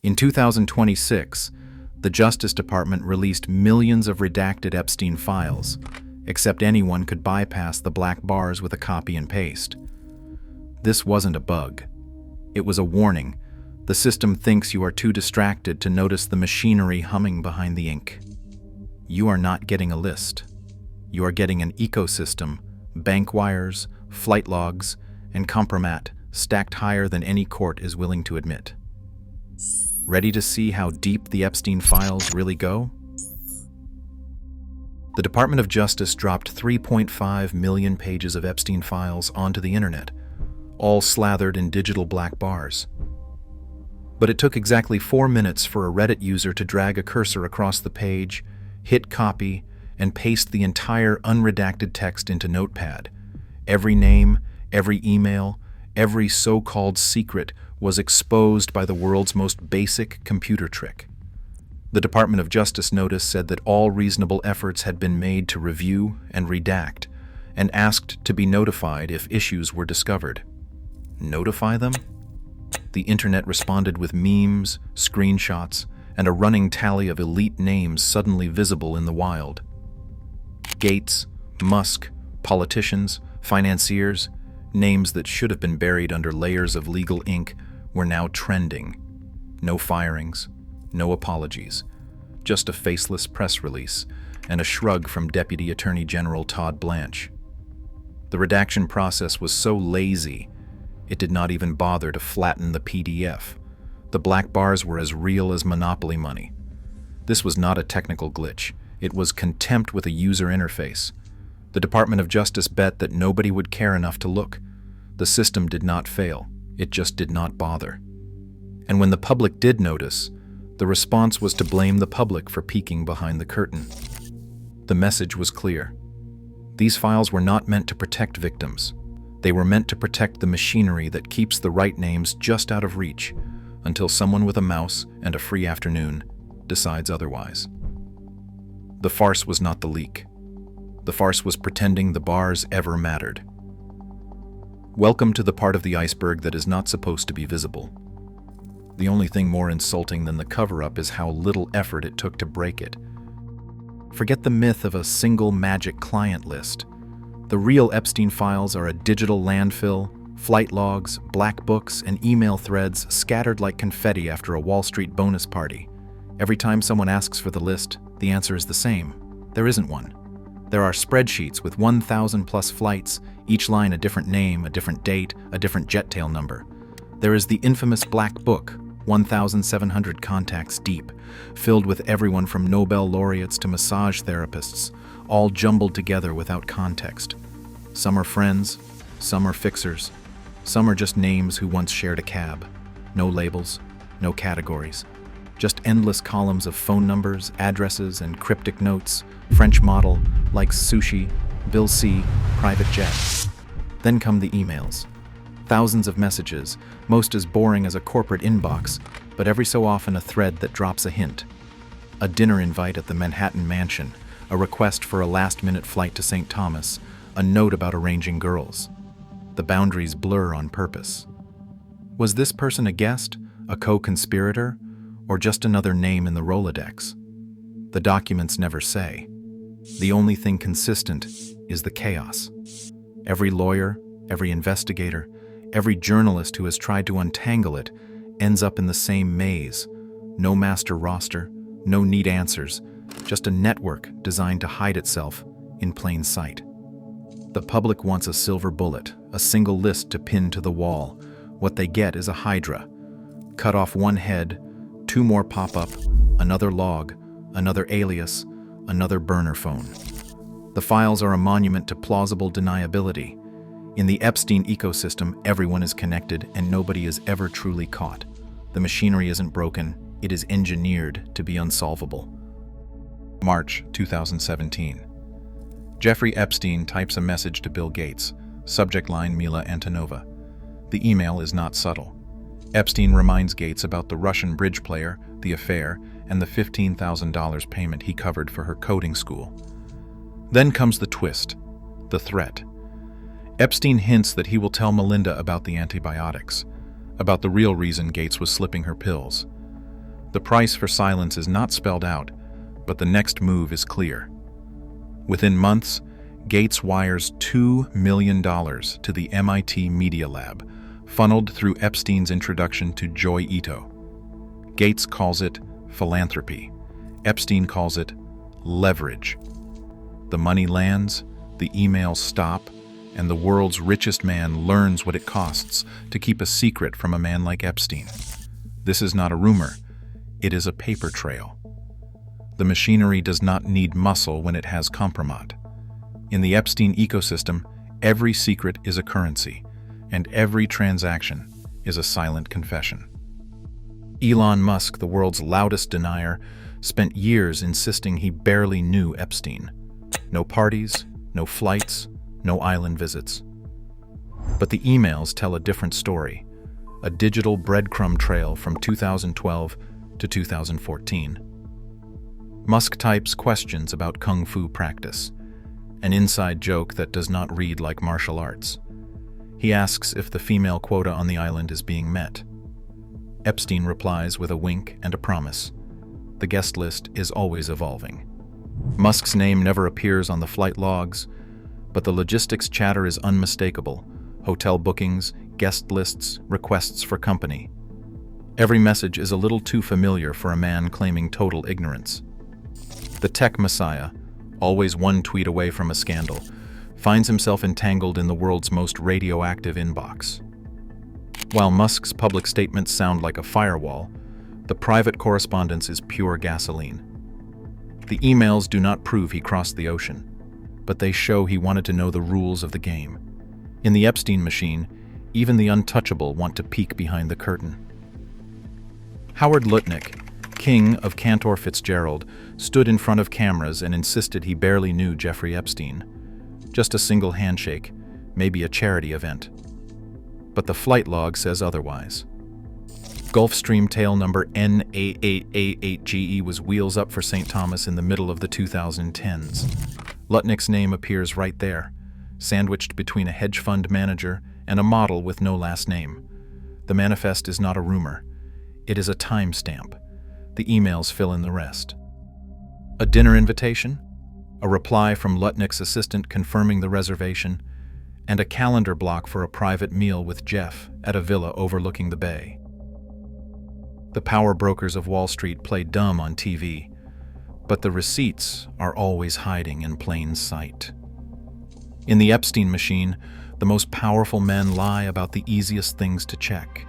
In 2026, the Justice Department released millions of redacted Epstein files, except anyone could bypass the black bars with a copy and paste. This wasn't a bug. It was a warning. The system thinks you are too distracted to notice the machinery humming behind the ink. You are not getting a list. You are getting an ecosystem, bank wires, flight logs, and compromat stacked higher than any court is willing to admit. Ready to see how deep the Epstein files really go? The Department of Justice dropped 3.5 million pages of Epstein files onto the internet, all slathered in digital black bars. But it took exactly 4 minutes for a Reddit user to drag a cursor across the page, hit copy, and paste the entire unredacted text into Notepad. Every name, every email, every so-called secret was exposed by the world's most basic computer trick. The Department of Justice notice said that all reasonable efforts had been made to review and redact, and asked to be notified if issues were discovered. Notify them? The internet responded with memes, screenshots, and a running tally of elite names suddenly visible in the wild. Gates, Musk, politicians, financiers, names that should have been buried under layers of legal ink were now trending. No firings, no apologies, just a faceless press release and a shrug from Deputy Attorney General Todd Blanche. The redaction process was so lazy, it did not even bother to flatten the PDF. The black bars were as real as Monopoly money. This was not a technical glitch. It was contempt with a user interface. The Department of Justice bet that nobody would care enough to look. The system did not fail. It just did not bother. And when the public did notice, the response was to blame the public for peeking behind the curtain. The message was clear. These files were not meant to protect victims. They were meant to protect the machinery that keeps the right names just out of reach until someone with a mouse and a free afternoon decides otherwise. The farce was not the leak. The farce was pretending the bars ever mattered. Welcome to the part of the iceberg that is not supposed to be visible. The only thing more insulting than the cover-up is how little effort it took to break it. Forget the myth of a single magic client list. The real Epstein files are a digital landfill, flight logs, black books, and email threads scattered like confetti after a Wall Street bonus party. Every time someone asks for the list, the answer is the same. There isn't one. There are spreadsheets with 1,000 plus flights, each line a different name, a different date, a different jet tail number. There is the infamous Black Book, 1,700 contacts deep, filled with everyone from Nobel laureates to massage therapists, all jumbled together without context. Some are friends, some are fixers, some are just names who once shared a cab. No labels, no categories. Just endless columns of phone numbers, addresses, and cryptic notes. French model, likes sushi, Bill C, private jet. Then come the emails. Thousands of messages, most as boring as a corporate inbox, but every so often a thread that drops a hint. A dinner invite at the Manhattan Mansion, a request for a last-minute flight to St. Thomas, a note about arranging girls. The boundaries blur on purpose. Was this person a guest, a co-conspirator, or just another name in the Rolodex? The documents never say. The only thing consistent is the chaos. Every lawyer, every investigator, every journalist who has tried to untangle it ends up in the same maze. No master roster, no neat answers, just a network designed to hide itself in plain sight. The public wants a silver bullet, a single list to pin to the wall. What they get is a hydra. Cut off one head, 2 more pop up, another log, another alias, another burner phone. The files are a monument to plausible deniability. In the Epstein ecosystem, everyone is connected and nobody is ever truly caught. The machinery isn't broken, it is engineered to be unsolvable. March 2017. Jeffrey Epstein types a message to Bill Gates, subject line Mila Antonova. The email is not subtle. Epstein reminds Gates about the Russian bridge player, the affair, and the $15,000 payment he covered for her coding school. Then comes the twist, the threat. Epstein hints that he will tell Melinda about the antibiotics, about the real reason Gates was slipping her pills. The price for silence is not spelled out, but the next move is clear. Within months, Gates wires $2 million to the MIT Media Lab, funneled through Epstein's introduction to Joy Ito. Gates calls it philanthropy. Epstein calls it leverage. The money lands, the emails stop, and the world's richest man learns what it costs to keep a secret from a man like Epstein. This is not a rumor. It is a paper trail. The machinery does not need muscle when it has compromat. In the Epstein ecosystem, every secret is a currency, and every transaction is a silent confession. Elon Musk, the world's loudest denier, spent years insisting he barely knew Epstein. No parties, no flights, no island visits. But the emails tell a different story, a digital breadcrumb trail from 2012 to 2014. Musk types questions about kung fu practice, an inside joke that does not read like martial arts. He asks if the female quota on the island is being met. Epstein replies with a wink and a promise. The guest list is always evolving. Musk's name never appears on the flight logs, but the logistics chatter is unmistakable. Hotel bookings, guest lists, requests for company. Every message is a little too familiar for a man claiming total ignorance. The tech messiah, always one tweet away from a scandal, finds himself entangled in the world's most radioactive inbox. While Musk's public statements sound like a firewall, the private correspondence is pure gasoline. The emails do not prove he crossed the ocean, but they show he wanted to know the rules of the game. In the Epstein machine, even the untouchable want to peek behind the curtain. Howard Lutnick, king of Cantor Fitzgerald, stood in front of cameras and insisted he barely knew Jeffrey Epstein. Just a single handshake, maybe a charity event. But the flight log says otherwise. Gulfstream tail number N8888GE was wheels up for St. Thomas in the middle of the 2010s. Lutnick's name appears right there, sandwiched between a hedge fund manager and a model with no last name. The manifest is not a rumor. It is a timestamp. The emails fill in the rest. A dinner invitation, a reply from Lutnick's assistant confirming the reservation, and a calendar block for a private meal with Jeff at a villa overlooking the bay. The power brokers of Wall Street play dumb on TV, but the receipts are always hiding in plain sight. In the Epstein machine, the most powerful men lie about the easiest things to check,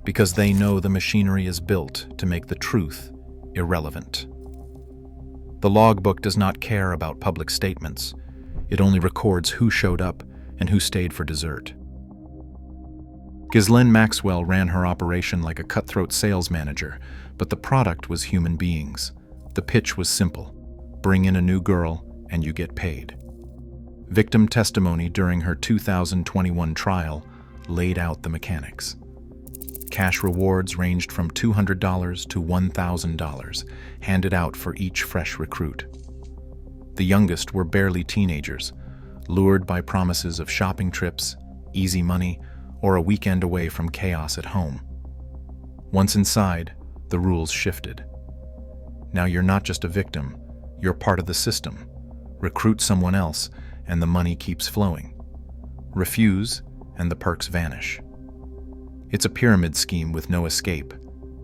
because they know the machinery is built to make the truth irrelevant. The logbook does not care about public statements. It only records who showed up and who stayed for dessert. Ghislaine Maxwell ran her operation like a cutthroat sales manager, but the product was human beings. The pitch was simple. Bring in a new girl and you get paid. Victim testimony during her 2021 trial laid out the mechanics. Cash rewards ranged from $200 to $1,000, handed out for each fresh recruit. The youngest were barely teenagers, lured by promises of shopping trips, easy money, or a weekend away from chaos at home. Once inside, the rules shifted. Now you're not just a victim, you're part of the system. Recruit someone else, and the money keeps flowing. Refuse, and the perks vanish. It's a pyramid scheme with no escape,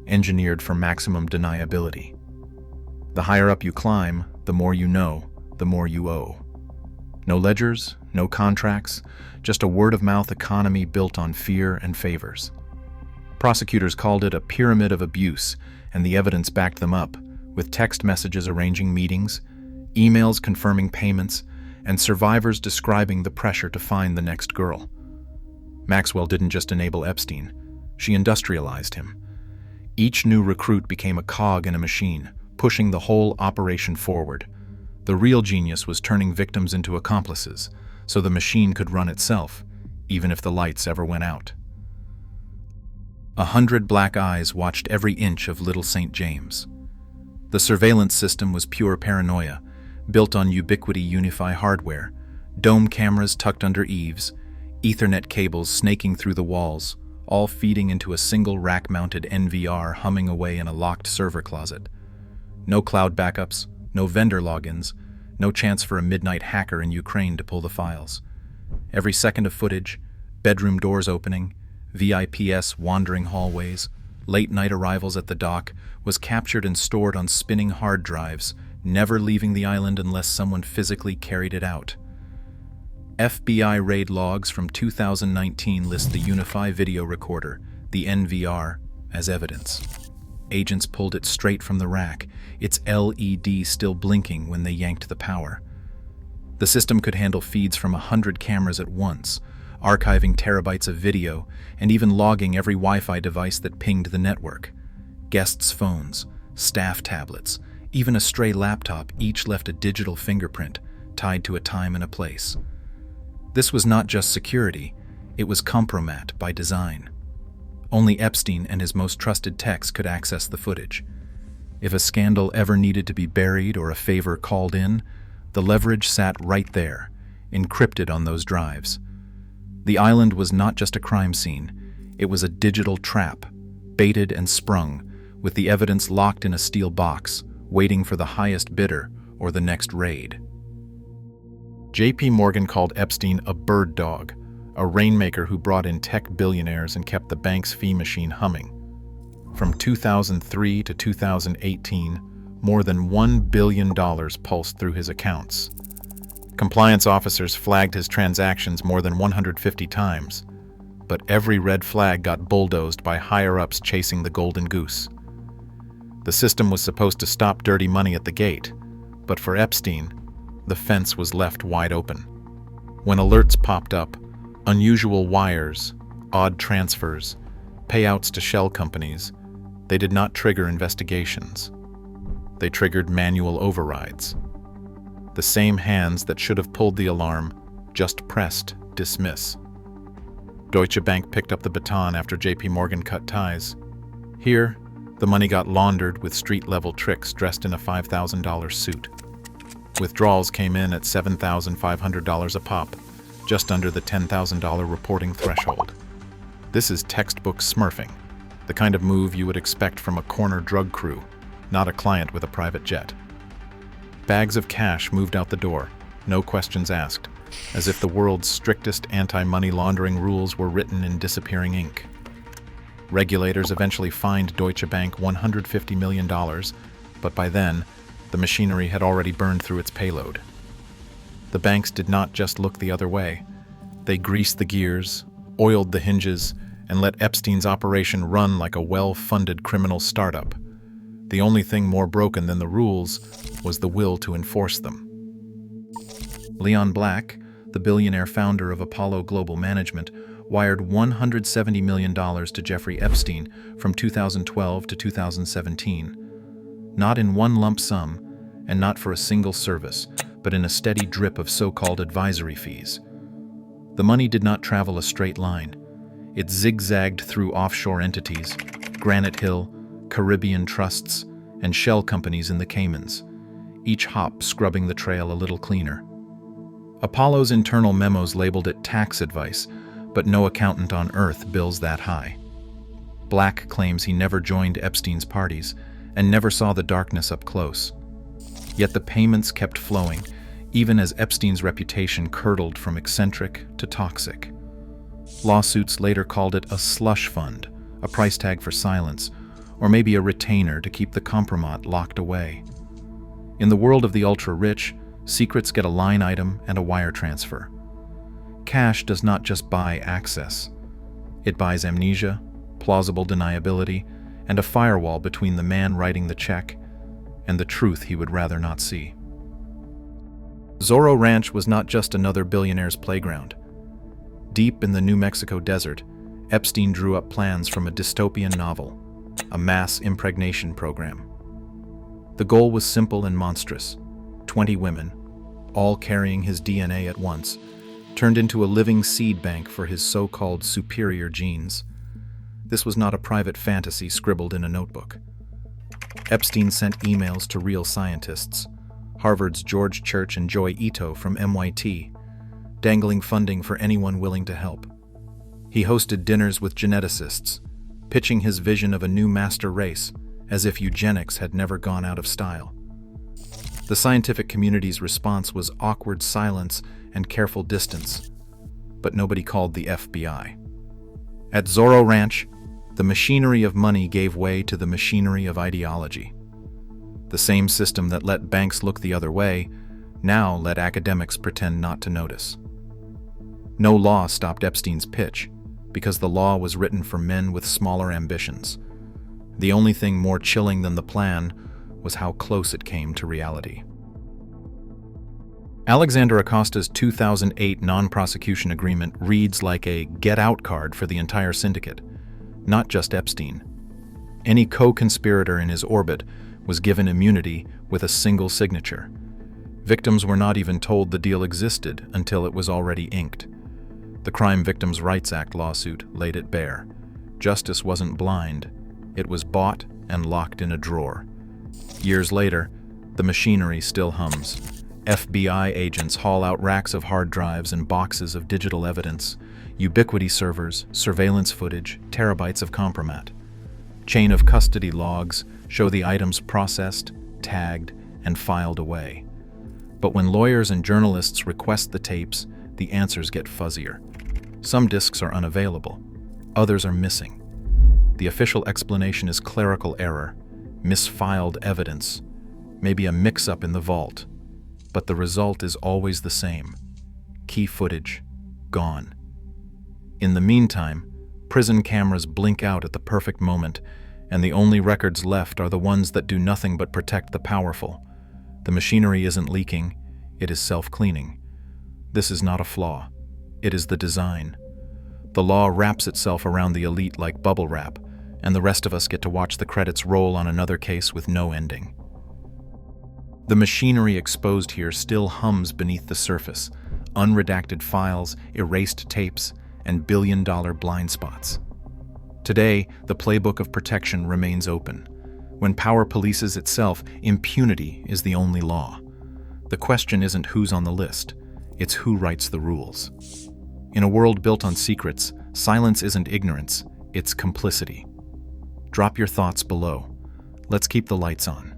engineered for maximum deniability. The higher up you climb, the more you know, the more you owe. No ledgers, no contracts, just a word-of-mouth economy built on fear and favors. Prosecutors called it a pyramid of abuse, and the evidence backed them up, with text messages arranging meetings, emails confirming payments, and survivors describing the pressure to find the next girl. Maxwell didn't just enable Epstein, she industrialized him. Each new recruit became a cog in a machine, pushing the whole operation forward. The real genius was turning victims into accomplices, so the machine could run itself, even if the lights ever went out. 100 black eyes watched every inch of Little St. James. The surveillance system was pure paranoia, built on Ubiquiti Unify hardware, dome cameras tucked under eaves, Ethernet cables snaking through the walls, all feeding into a single rack-mounted NVR humming away in a locked server closet. No cloud backups, no vendor logins, no chance for a midnight hacker in Ukraine to pull the files. Every second of footage, bedroom doors opening, VIPs wandering hallways, late-night arrivals at the dock, was captured and stored on spinning hard drives, never leaving the island unless someone physically carried it out. FBI raid logs from 2019 list the Unify video recorder, the NVR, as evidence. Agents pulled it straight from the rack, its LED still blinking when they yanked the power. The system could handle feeds from 100 cameras at once, archiving terabytes of video and even logging every Wi-Fi device that pinged the network. Guests' phones, staff tablets, even a stray laptop each left a digital fingerprint tied to a time and a place. This was not just security, it was compromat by design. Only Epstein and his most trusted techs could access the footage. If a scandal ever needed to be buried or a favor called in, the leverage sat right there, encrypted on those drives. The island was not just a crime scene, it was a digital trap, baited and sprung, with the evidence locked in a steel box, waiting for the highest bidder or the next raid. JP Morgan called Epstein a bird dog, a rainmaker who brought in tech billionaires and kept the bank's fee machine humming. From 2003 to 2018, more than $1 billion pulsed through his accounts. Compliance officers flagged his transactions more than 150 times, but every red flag got bulldozed by higher-ups chasing the golden goose. The system was supposed to stop dirty money at the gate, but for Epstein, the fence was left wide open. When alerts popped up, unusual wires, odd transfers, payouts to shell companies, they did not trigger investigations. They triggered manual overrides. The same hands that should have pulled the alarm just pressed dismiss. Deutsche Bank picked up the baton after JP Morgan cut ties. Here, the money got laundered with street-level tricks dressed in a $5,000 suit. Withdrawals came in at $7,500 a pop, just under the $10,000 reporting threshold. This is textbook smurfing, the kind of move you would expect from a corner drug crew, not a client with a private jet. Bags of cash moved out the door, no questions asked, as if the world's strictest anti-money laundering rules were written in disappearing ink. Regulators eventually fined Deutsche Bank $150 million, but by then, the machinery had already burned through its payload. The banks did not just look the other way. They greased the gears, oiled the hinges, and let Epstein's operation run like a well-funded criminal startup. The only thing more broken than the rules was the will to enforce them. Leon Black, the billionaire founder of Apollo Global Management, wired $170 million to Jeffrey Epstein from 2012 to 2017. Not in one lump sum, and not for a single service, but in a steady drip of so-called advisory fees. The money did not travel a straight line. It zigzagged through offshore entities, Granite Hill, Caribbean trusts, and shell companies in the Caymans, each hop scrubbing the trail a little cleaner. Apollo's internal memos labeled it tax advice, but no accountant on earth bills that high. Black claims he never joined Epstein's parties and never saw the darkness up close. Yet the payments kept flowing, even as Epstein's reputation curdled from eccentric to toxic. Lawsuits later called it a slush fund, a price tag for silence, or maybe a retainer to keep the compromat locked away. In the world of the ultra-rich, secrets get a line item and a wire transfer. Cash does not just buy access. It buys amnesia, plausible deniability, and a firewall between the man writing the check and the truth he would rather not see. Zorro Ranch was not just another billionaire's playground. Deep in the New Mexico desert, Epstein drew up plans from a dystopian novel, a mass impregnation program. The goal was simple and monstrous. 20 women, all carrying his DNA at once, turned into a living seed bank for his so-called superior genes. This was not a private fantasy scribbled in a notebook. Epstein sent emails to real scientists, Harvard's George Church and Joy Ito from MIT, dangling funding for anyone willing to help. He hosted dinners with geneticists, pitching his vision of a new master race, as if eugenics had never gone out of style. The scientific community's response was awkward silence and careful distance, but nobody called the FBI. At Zorro Ranch, the machinery of money gave way to the machinery of ideology. The same system that let banks look the other way now let academics pretend not to notice. No law stopped Epstein's pitch, because the law was written for men with smaller ambitions. The only thing more chilling than the plan was how close it came to reality. Alexander Acosta's 2008 non-prosecution agreement reads like a get-out card for the entire syndicate, not just Epstein. Any co-conspirator in his orbit was given immunity with a single signature. Victims were not even told the deal existed until it was already inked. The Crime Victims' Rights Act lawsuit laid it bare. Justice wasn't blind. It was bought and locked in a drawer. Years later, the machinery still hums. FBI agents haul out racks of hard drives and boxes of digital evidence, ubiquity servers, surveillance footage, terabytes of compromat. Chain of custody logs show the items processed, tagged, and filed away. But when lawyers and journalists request the tapes, the answers get fuzzier. Some disks are unavailable. Others are missing. The official explanation is clerical error, misfiled evidence, maybe a mix-up in the vault. But the result is always the same. Key footage, gone. In the meantime, prison cameras blink out at the perfect moment, and the only records left are the ones that do nothing but protect the powerful. The machinery isn't leaking, it is self-cleaning. This is not a flaw. It is the design. The law wraps itself around the elite like bubble wrap, and the rest of us get to watch the credits roll on another case with no ending. The machinery exposed here still hums beneath the surface, unredacted files, erased tapes, and billion-dollar blind spots. Today, the playbook of protection remains open. When power polices itself, impunity is the only law. The question isn't who's on the list, it's who writes the rules. In a world built on secrets, silence isn't ignorance, it's complicity. Drop your thoughts below. Let's keep the lights on.